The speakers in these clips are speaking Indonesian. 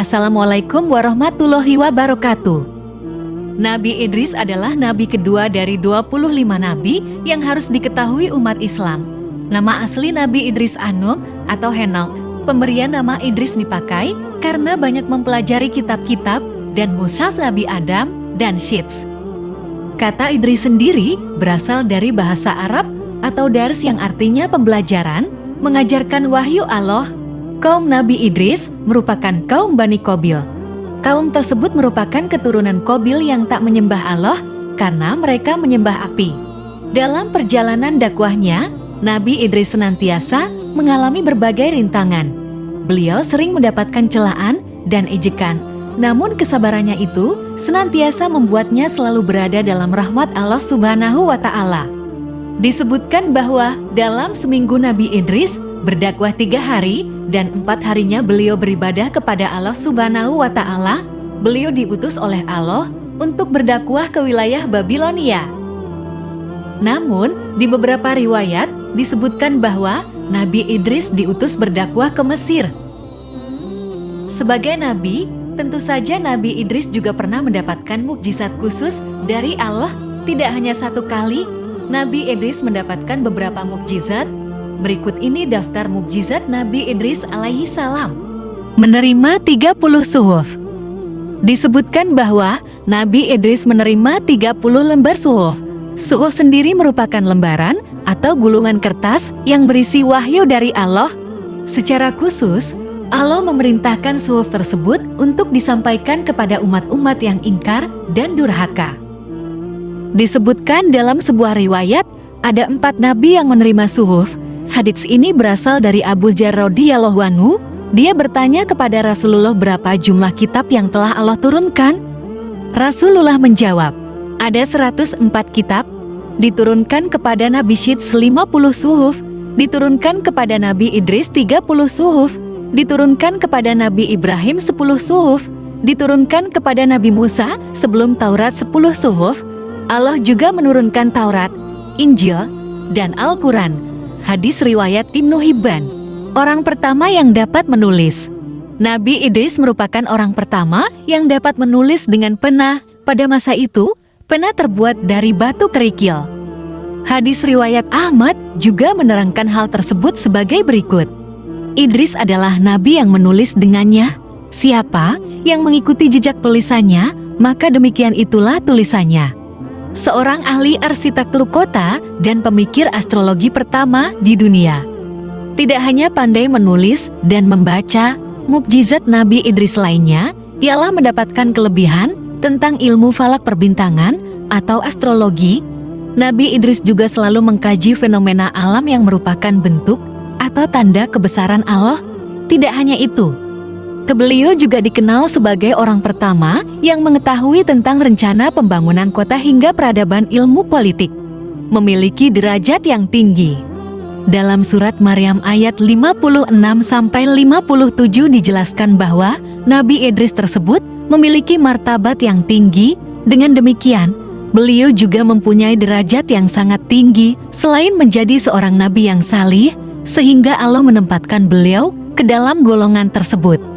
Assalamualaikum warahmatullahi wabarakatuh. Nabi Idris adalah nabi kedua dari 25 nabi yang harus diketahui umat Islam. Nama asli Nabi Idris Anum atau Henok. Pemberian nama Idris dipakai karena banyak mempelajari kitab-kitab dan mushaf Nabi Adam dan Syeds. Kata Idris sendiri berasal dari bahasa Arab atau dars yang artinya pembelajaran, mengajarkan wahyu Allah. Kaum Nabi Idris merupakan kaum Bani Qabil. Kaum tersebut merupakan keturunan Qabil yang tak menyembah Allah karena mereka menyembah api. Dalam perjalanan dakwahnya, Nabi Idris senantiasa mengalami berbagai rintangan. Beliau sering mendapatkan celaan dan ejekan. Namun kesabarannya itu senantiasa membuatnya selalu berada dalam rahmat Allah Subhanahu wa Ta'ala. Disebutkan bahwa dalam seminggu Nabi Idris berdakwah 3 hari dan 4 harinya beliau beribadah kepada Allah Subhanahu wa Ta'ala. Beliau diutus oleh Allah untuk berdakwah ke wilayah Babilonia. Namun, di beberapa riwayat disebutkan bahwa Nabi Idris diutus berdakwah ke Mesir. Sebagai nabi, tentu saja Nabi Idris juga pernah mendapatkan mukjizat khusus dari Allah. Tidak hanya 1 kali, Nabi Idris mendapatkan beberapa mukjizat. Berikut ini daftar mukjizat Nabi Idris alaihi salam. Menerima 30 suhuf. Disebutkan bahwa Nabi Idris menerima 30 lembar suhuf. Suhuf sendiri merupakan lembaran atau gulungan kertas yang berisi wahyu dari Allah. Secara khusus, Allah memerintahkan suhuf tersebut untuk disampaikan kepada umat-umat yang ingkar dan durhaka. Disebutkan dalam sebuah riwayat, ada 4 nabi yang menerima suhuf. Hadits ini berasal dari Abu Dzar radhiyallahu anhu. Dia bertanya kepada Rasulullah berapa jumlah kitab yang telah Allah turunkan. Rasulullah menjawab, ada 104 kitab. Diturunkan kepada Nabi Syeds 50 suhuf, diturunkan kepada Nabi Idris 30 suhuf, diturunkan kepada Nabi Ibrahim 10 suhuf, diturunkan kepada Nabi Musa sebelum Taurat 10 suhuf. Allah juga menurunkan Taurat, Injil, dan Al-Quran. Hadis riwayat Ibnu Hibban. Orang pertama yang dapat menulis. Nabi Idris merupakan orang pertama yang dapat menulis dengan pena. Pada masa itu, pena terbuat dari batu kerikil. Hadis riwayat Ahmad juga menerangkan hal tersebut sebagai berikut. Idris adalah nabi yang menulis dengannya. Siapa yang mengikuti jejak tulisannya, maka demikian itulah tulisannya. Seorang ahli arsitektur kota dan pemikir astrologi pertama di dunia. Tidak hanya pandai menulis dan membaca, mukjizat Nabi Idris lainnya ialah mendapatkan kelebihan tentang ilmu falak perbintangan atau astrologi. Nabi Idris juga selalu mengkaji fenomena alam yang merupakan bentuk atau tanda kebesaran Allah. Tidak hanya itu, beliau juga dikenal sebagai orang pertama yang mengetahui tentang rencana pembangunan kota hingga peradaban ilmu politik. Memiliki derajat yang tinggi. Dalam surat Maryam ayat 56-57 dijelaskan bahwa Nabi Idris tersebut memiliki martabat yang tinggi. Dengan demikian, beliau juga mempunyai derajat yang sangat tinggi selain menjadi seorang nabi yang salih, sehingga Allah menempatkan beliau ke dalam golongan tersebut.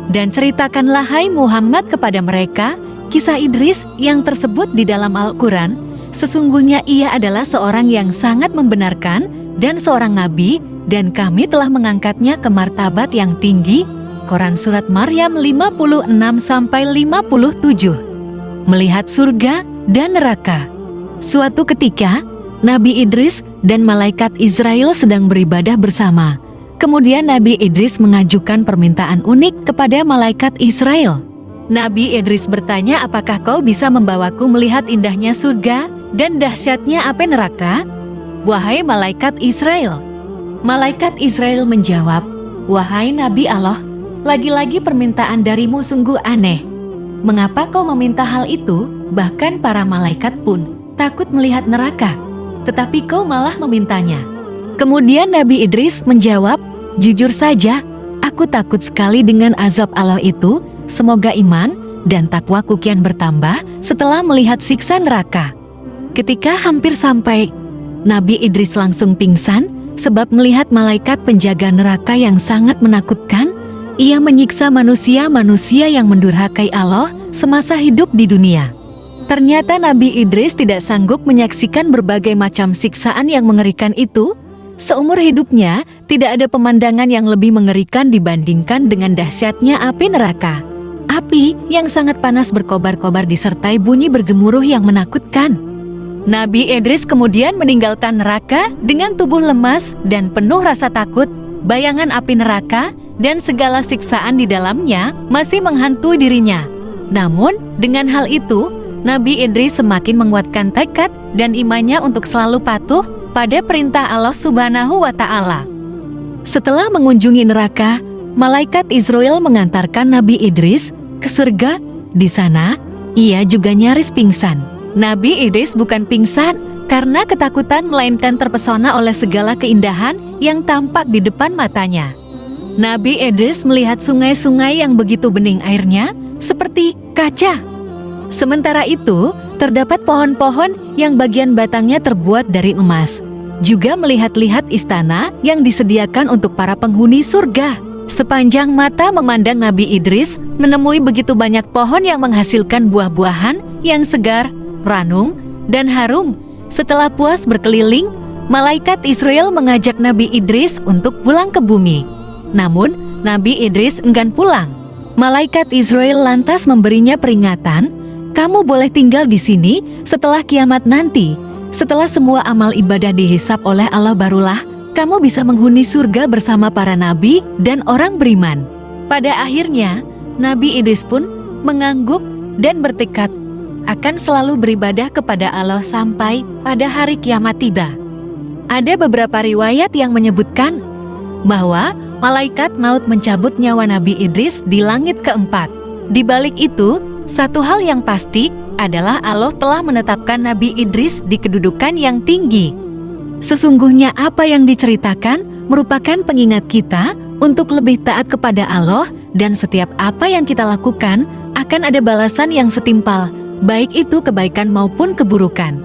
Dan ceritakanlah hai Muhammad kepada mereka kisah Idris yang tersebut di dalam Al-Quran. Sesungguhnya ia adalah seorang yang sangat membenarkan dan seorang nabi, dan kami telah mengangkatnya ke martabat yang tinggi. Quran Surat Maryam 56-57. Melihat surga dan neraka. Suatu ketika, Nabi Idris dan malaikat Israel sedang beribadah bersama. Kemudian Nabi Idris mengajukan permintaan unik kepada malaikat Israel. Nabi Idris bertanya, apakah kau bisa membawaku melihat indahnya surga dan dahsyatnya api neraka? Wahai malaikat Israel. Malaikat Israel menjawab, wahai Nabi Allah, lagi-lagi permintaan darimu sungguh aneh. Mengapa kau meminta hal itu? Bahkan para malaikat pun takut melihat neraka, tetapi kau malah memintanya. Kemudian Nabi Idris menjawab, jujur saja, aku takut sekali dengan azab Allah itu. Semoga iman dan takwaku kian bertambah setelah melihat siksa neraka. Ketika hampir sampai, Nabi Idris langsung pingsan sebab melihat malaikat penjaga neraka yang sangat menakutkan. Ia menyiksa manusia-manusia yang mendurhakai Allah semasa hidup di dunia. Ternyata Nabi Idris tidak sanggup menyaksikan berbagai macam siksaan yang mengerikan itu. Seumur hidupnya, tidak ada pemandangan yang lebih mengerikan dibandingkan dengan dahsyatnya api neraka. Api yang sangat panas berkobar-kobar disertai bunyi bergemuruh yang menakutkan. Nabi Idris kemudian meninggalkan neraka dengan tubuh lemas dan penuh rasa takut. Bayangan api neraka dan segala siksaan di dalamnya masih menghantui dirinya. Namun, dengan hal itu, Nabi Idris semakin menguatkan tekad dan imannya untuk selalu patuh pada perintah Allah Subhanahu wa Ta'ala. Setelah mengunjungi neraka, malaikat Israel mengantarkan Nabi Idris ke surga. Di sana, ia juga nyaris pingsan. Nabi Idris bukan pingsan karena ketakutan, melainkan terpesona oleh segala keindahan yang tampak di depan matanya. Nabi Idris melihat sungai-sungai yang begitu bening airnya, seperti kaca. Sementara itu, terdapat pohon-pohon yang bagian batangnya terbuat dari emas. Juga melihat-lihat istana yang disediakan untuk para penghuni surga. Sepanjang mata memandang Nabi Idris, menemui begitu banyak pohon yang menghasilkan buah-buahan yang segar, ranum, dan harum. Setelah puas berkeliling, malaikat Israel mengajak Nabi Idris untuk pulang ke bumi. Namun, Nabi Idris enggan pulang. Malaikat Israel lantas memberinya peringatan, "Kamu boleh tinggal di sini setelah kiamat nanti. Setelah semua amal ibadah dihisap oleh Allah, barulah kamu bisa menghuni surga bersama para nabi dan orang beriman." Pada akhirnya, Nabi Idris pun mengangguk dan bertekad akan selalu beribadah kepada Allah sampai pada hari kiamat tiba. Ada beberapa riwayat yang menyebutkan bahwa malaikat maut mencabut nyawa Nabi Idris di langit keempat. Di balik itu, satu hal yang pasti adalah Allah telah menetapkan Nabi Idris di kedudukan yang tinggi. Sesungguhnya apa yang diceritakan merupakan pengingat kita untuk lebih taat kepada Allah, dan setiap apa yang kita lakukan akan ada balasan yang setimpal, baik itu kebaikan maupun keburukan.